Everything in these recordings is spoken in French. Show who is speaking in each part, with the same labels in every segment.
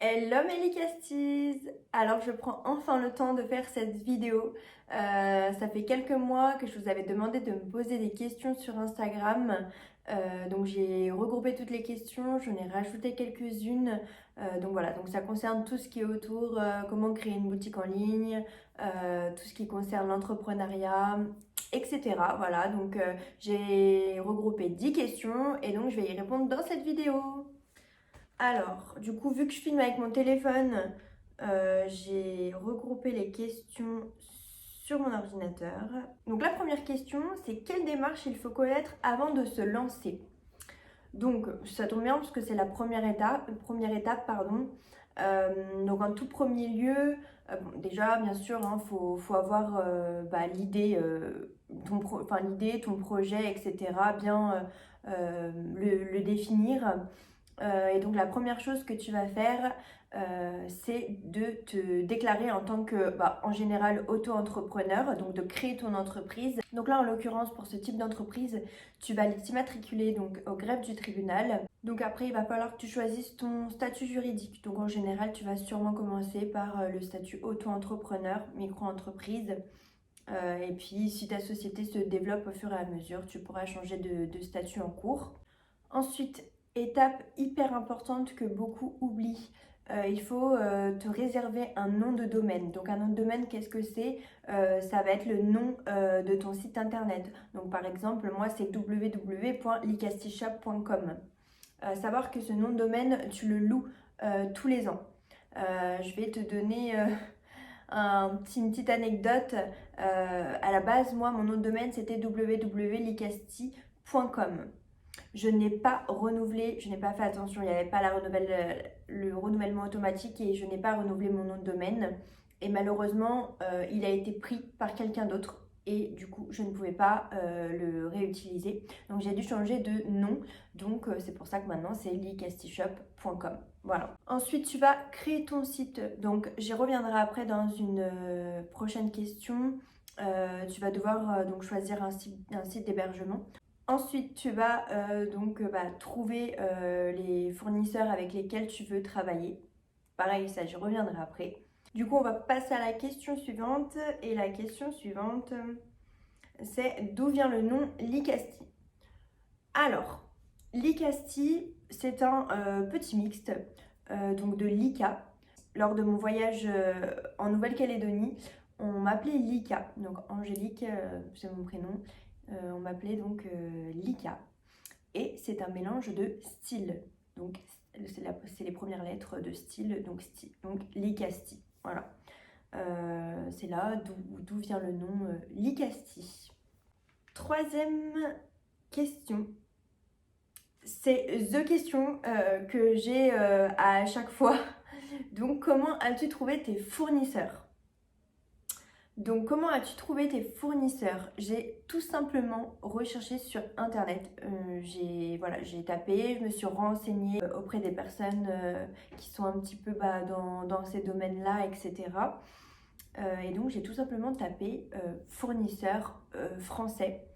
Speaker 1: Hello Mélicastis! Alors je prends enfin le temps de faire cette vidéo. Ça fait quelques mois que je vous avais demandé de me poser des questions sur Instagram. Donc j'ai regroupé toutes les questions, j'en ai rajouté quelques-unes. Donc voilà, donc ça concerne tout ce qui est autour, comment créer une boutique en ligne, tout ce qui concerne l'entrepreneuriat, etc. Voilà, donc j'ai regroupé 10 questions et donc je vais y répondre dans cette vidéo. Alors, du coup, vu que je filme avec mon téléphone, j'ai regroupé les questions sur mon ordinateur. Donc la première question, c'est quelle démarche il faut connaître avant de se lancer? Donc ça tombe bien parce que c'est la première étape, pardon. Donc en tout premier lieu, bon, déjà bien sûr, hein, faut avoir l'idée, l'idée, ton projet, etc. Bien le définir. Et donc la première chose que tu vas faire, c'est de te déclarer en tant que, en général, auto-entrepreneur, donc de créer ton entreprise. Donc là, en l'occurrence, pour ce type d'entreprise, tu vas t'immatriculer donc au greffe du tribunal. Donc après, il va falloir que tu choisisses ton statut juridique. Donc en général, tu vas sûrement commencer par le statut auto-entrepreneur, micro-entreprise. Et puis, si ta société se développe au fur et à mesure, tu pourras changer de statut en cours. Ensuite, étape hyper importante que beaucoup oublient, il faut te réserver un nom de domaine. Donc un nom de domaine, qu'est-ce que c'est? Ça va être le nom de ton site internet. Donc par exemple, moi c'est www.licastishop.com. Savoir que ce nom de domaine, tu le loues tous les ans. Je vais te donner une petite anecdote. À la base, moi, mon nom de domaine, c'était www.licasti.com. Je n'ai pas renouvelé, je n'ai pas fait attention, il n'y avait pas le renouvellement automatique et je n'ai pas renouvelé mon nom de domaine. Et malheureusement, il a été pris par quelqu'un d'autre et du coup, je ne pouvais pas le réutiliser. Donc, j'ai dû changer de nom. Donc, c'est pour ça que maintenant, c'est licastishop.com. Voilà. Ensuite, tu vas créer ton site. Donc, j'y reviendrai après dans une prochaine question. Tu vas devoir donc choisir un site d'hébergement. Ensuite, tu vas trouver les fournisseurs avec lesquels tu veux travailler. Pareil, ça, j'y reviendrai après. Du coup, on va passer à la question suivante. Et la question suivante, c'est d'où vient le nom Licasti? Alors, Licasti, c'est un petit mixte donc de Lika. Lors de mon voyage en Nouvelle-Calédonie, on m'appelait Lika. Donc Angélique, c'est mon prénom. On m'appelait donc Lika. Et c'est un mélange de style. Donc c'est les premières lettres de style, donc Licasti. Voilà. C'est là d'où vient le nom Licasti. Troisième question. C'est the question que j'ai à chaque fois. Donc, comment as-tu trouvé tes fournisseurs? Donc, comment as-tu trouvé tes fournisseurs? J'ai tout simplement recherché sur Internet. J'ai tapé, je me suis renseignée auprès des personnes qui sont un petit peu dans ces domaines-là, etc. Et donc, j'ai tout simplement tapé fournisseurs français,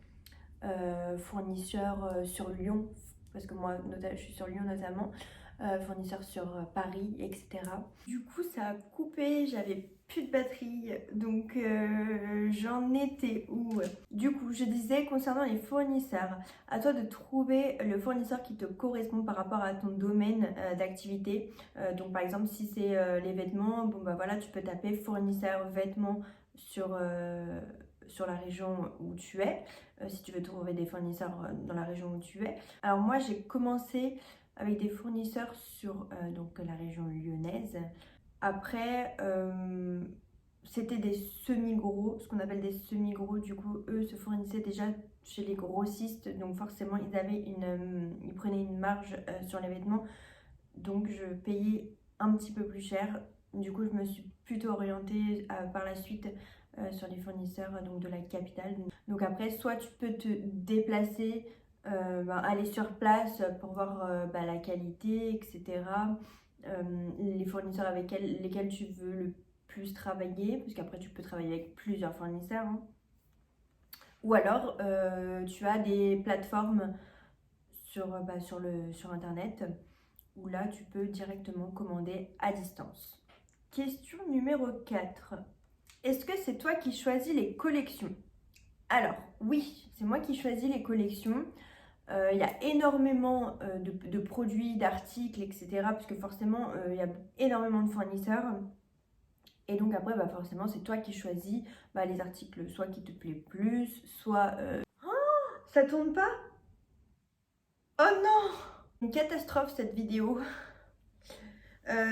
Speaker 1: fournisseurs sur Lyon, parce que moi, je suis sur Lyon notamment, fournisseurs sur Paris, etc. Du coup, ça a coupé, j'avais plus de batterie, donc j'en étais où? Du coup, je disais concernant les fournisseurs, à toi de trouver le fournisseur qui te correspond par rapport à ton domaine d'activité. Donc par exemple, si c'est les vêtements, bon bah voilà, tu peux taper fournisseur vêtements sur la région où tu es, si tu veux trouver des fournisseurs dans la région où tu es. Alors moi, j'ai commencé avec des fournisseurs sur donc la région lyonnaise. Après, c'était des semi-gros, ce qu'on appelle des semi-gros. Du coup, eux se fournissaient déjà chez les grossistes, donc forcément, ils prenaient une marge sur les vêtements. Donc, je payais un petit peu plus cher. Du coup, je me suis plutôt orientée par la suite sur les fournisseurs donc de la capitale. Donc après, soit tu peux te déplacer, aller sur place pour voir la qualité, etc. Les fournisseurs avec lesquels tu veux le plus travailler, parce qu'après tu peux travailler avec plusieurs fournisseurs, hein. Ou alors tu as des plateformes sur internet où là tu peux directement commander à distance. Question numéro 4. Est-ce que c'est toi qui choisis les collections? Alors oui, c'est moi qui choisis les collections. Il y a énormément de produits, d'articles, etc. Parce que forcément, il y a énormément de fournisseurs. Et donc après, bah forcément, c'est toi qui choisis les articles soit qui te plaît plus, soit... Ça tourne pas? Oh non! Une catastrophe cette vidéo.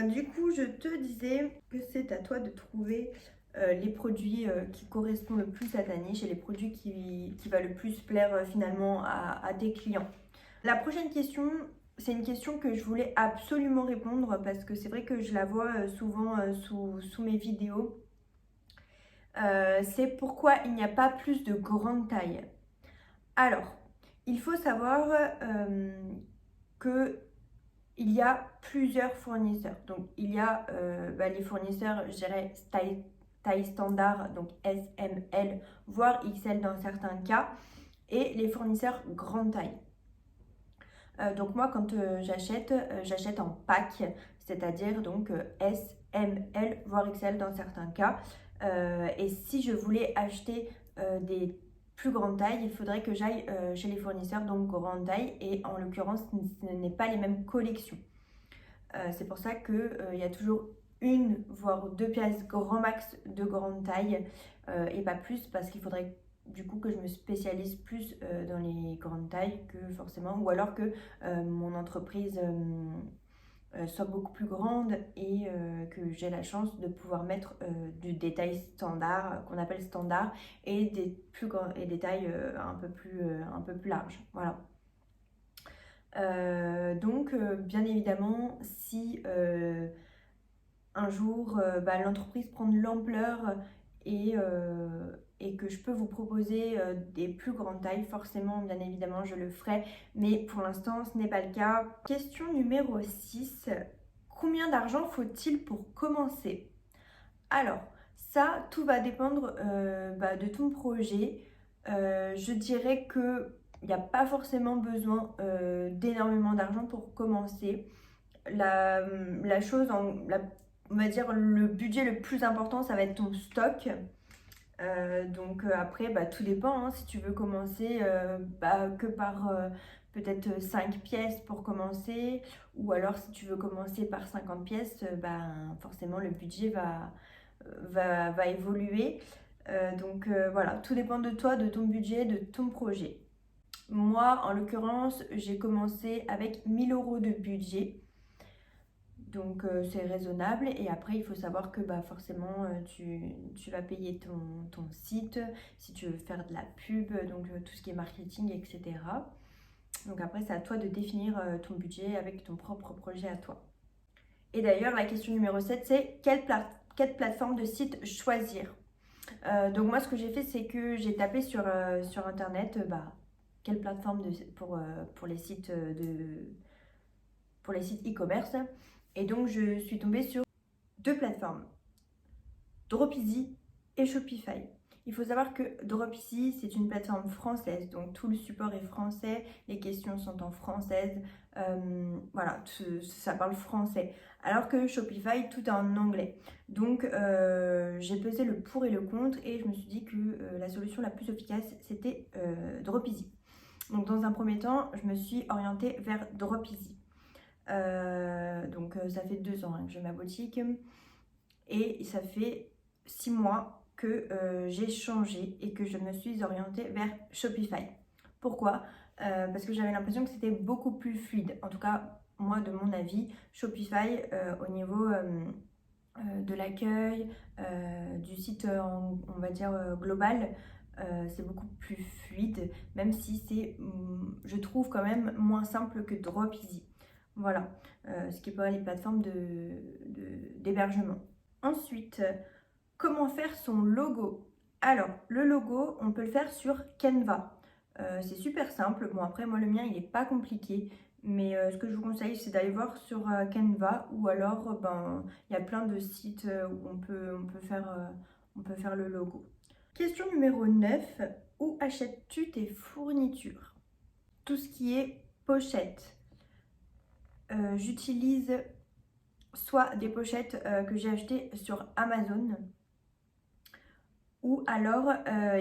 Speaker 1: Du coup, je te disais que c'est à toi de trouver les produits qui correspondent le plus à ta niche et les produits qui va le plus plaire finalement à tes clients. La prochaine question, c'est une question que je voulais absolument répondre parce que c'est vrai que je la vois souvent sous mes vidéos. C'est pourquoi il n'y a pas plus de grande taille. Alors, il faut savoir que il y a plusieurs fournisseurs. Donc, il y a les fournisseurs, je dirais, taille standard, donc S, M, L, voire XL dans certains cas, et les fournisseurs grande taille. Donc moi, quand j'achète en pack, c'est-à-dire donc S, M, L, voire XL dans certains cas. Et si je voulais acheter des plus grandes tailles, il faudrait que j'aille chez les fournisseurs donc grande taille. Et en l'occurrence, ce n'est pas les mêmes collections. C'est pour ça qu'il y a toujours une, voire deux pièces grand max de grande taille et pas plus parce qu'il faudrait du coup que je me spécialise plus dans les grandes tailles que forcément, ou alors que mon entreprise soit beaucoup plus grande et que j'ai la chance de pouvoir mettre du détail standard, qu'on appelle standard, et des tailles un peu plus larges. Voilà. Donc, bien évidemment, si un jour l'entreprise prend de l'ampleur et, et que je peux vous proposer des plus grandes tailles, forcément, bien évidemment, je le ferai. Mais pour l'instant, ce n'est pas le cas. Question numéro 6. Combien d'argent faut-il pour commencer? Alors, ça, tout va dépendre de ton projet. Je dirais que il n'y a pas forcément besoin d'énormément d'argent pour commencer. La chose, on va dire, le budget le plus important, ça va être ton stock. Donc après, tout dépend. Hein, si tu veux commencer que par peut-être 5 pièces pour commencer, ou alors si tu veux commencer par 50 pièces, forcément le budget va évoluer. Donc voilà, tout dépend de toi, de ton budget, de ton projet. Moi, en l'occurrence, j'ai commencé avec 1 000 € de budget. Donc c'est raisonnable. Et après, il faut savoir que forcément, tu vas payer ton site, si tu veux faire de la pub, donc tout ce qui est marketing, etc. Donc après, c'est à toi de définir ton budget avec ton propre projet à toi. Et d'ailleurs, la question numéro 7, c'est quelle plateforme de site choisir? Donc moi, ce que j'ai fait, c'est que j'ai tapé sur Internet quelle plateforme pour les sites pour les sites e-commerce. Et donc, je suis tombée sur 2 plateformes, Dropeasy et Shopify. Il faut savoir que Dropeasy, c'est une plateforme française, donc tout le support est français, les questions sont en française, voilà, ça parle français. Alors que Shopify, tout est en anglais. Donc, j'ai pesé le pour et le contre et je me suis dit que la solution la plus efficace, c'était Dropeasy. Donc, dans un premier temps, je me suis orientée vers Dropeasy. Donc ça fait 2 ans que j'ai ma boutique et ça fait 6 mois que j'ai changé et que je me suis orientée vers Shopify. Pourquoi? Parce que j'avais l'impression que c'était beaucoup plus fluide. En tout cas, moi, de mon avis, Shopify au niveau de l'accueil, du site, on va dire, global, c'est beaucoup plus fluide, même si c'est, je trouve, quand même moins simple que Dropeasy. Voilà, ce qui est pas les plateformes d'hébergement. Ensuite, comment faire son logo? Alors, le logo, on peut le faire sur Canva. C'est super simple. Bon, après, moi, le mien, il n'est pas compliqué. Mais ce que je vous conseille, c'est d'aller voir sur Canva ou alors, il y a plein de sites où on peut faire le logo. Question numéro 9. Où achètes-tu tes fournitures? Tout ce qui est pochette, j'utilise soit des pochettes que j'ai achetées sur Amazon, ou alors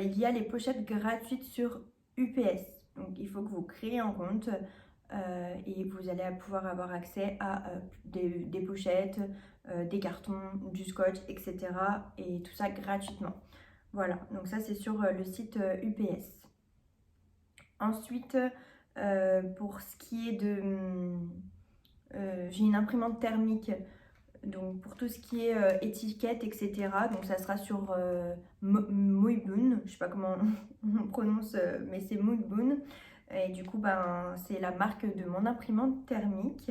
Speaker 1: il y a les pochettes gratuites sur UPS. Donc il faut que vous créez un compte et vous allez pouvoir avoir accès à des pochettes, des cartons, du scotch, etc. Et tout ça gratuitement. Voilà, donc ça c'est sur le site UPS. Ensuite, pour ce qui est de... j'ai une imprimante thermique, donc pour tout ce qui est étiquette, etc. Donc ça sera sur Moibun, je sais pas comment on prononce, mais c'est Moibun. Et du coup, ben, c'est la marque de mon imprimante thermique.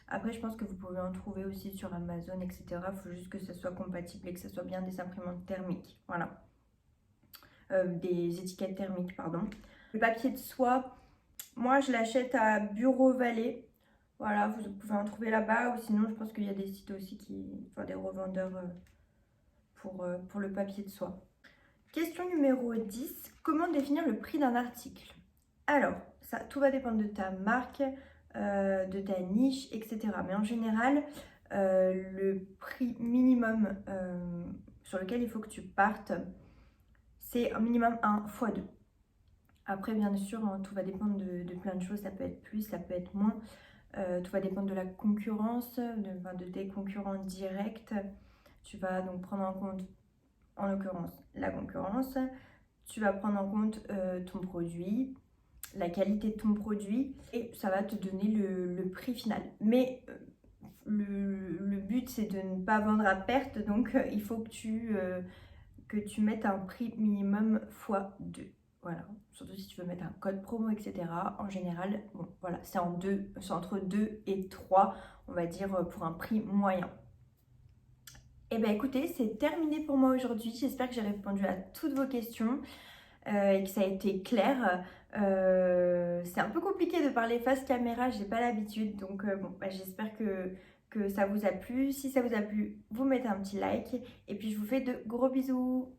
Speaker 1: Après, je pense que vous pouvez en trouver aussi sur Amazon, etc. Il faut juste que ça soit compatible et que ça soit bien des imprimantes thermiques. Voilà. Des étiquettes thermiques, pardon. Le papier de soie, moi je l'achète à Bureau Vallée. Voilà, vous pouvez en trouver là-bas. Ou sinon, je pense qu'il y a des sites aussi enfin des revendeurs pour le papier de soie. Question numéro 10. Comment définir le prix d'un article? Alors, ça, tout va dépendre de ta marque, de ta niche, etc. Mais en général, le prix minimum sur lequel il faut que tu partes, c'est un minimum 1 x 2. Après, bien sûr, hein, tout va dépendre de plein de choses. Ça peut être plus, ça peut être moins. Tout va dépendre de la concurrence, de tes concurrents directs. Tu vas donc prendre en compte, en l'occurrence, la concurrence. Tu vas prendre en compte ton produit, la qualité de ton produit, et ça va te donner le prix final. Mais le but, c'est de ne pas vendre à perte, donc il faut que tu mettes un prix minimum x 2. Voilà, surtout si tu veux mettre un code promo, etc. En général, bon, voilà, c'est entre 2 et 3, on va dire, pour un prix moyen. Et bien écoutez, c'est terminé pour moi aujourd'hui. J'espère que j'ai répondu à toutes vos questions et que ça a été clair. C'est un peu compliqué de parler face caméra, j'ai pas l'habitude, donc bon, bah, j'espère que ça vous a plu. Si ça vous a plu, vous mettez un petit like et puis je vous fais de gros bisous.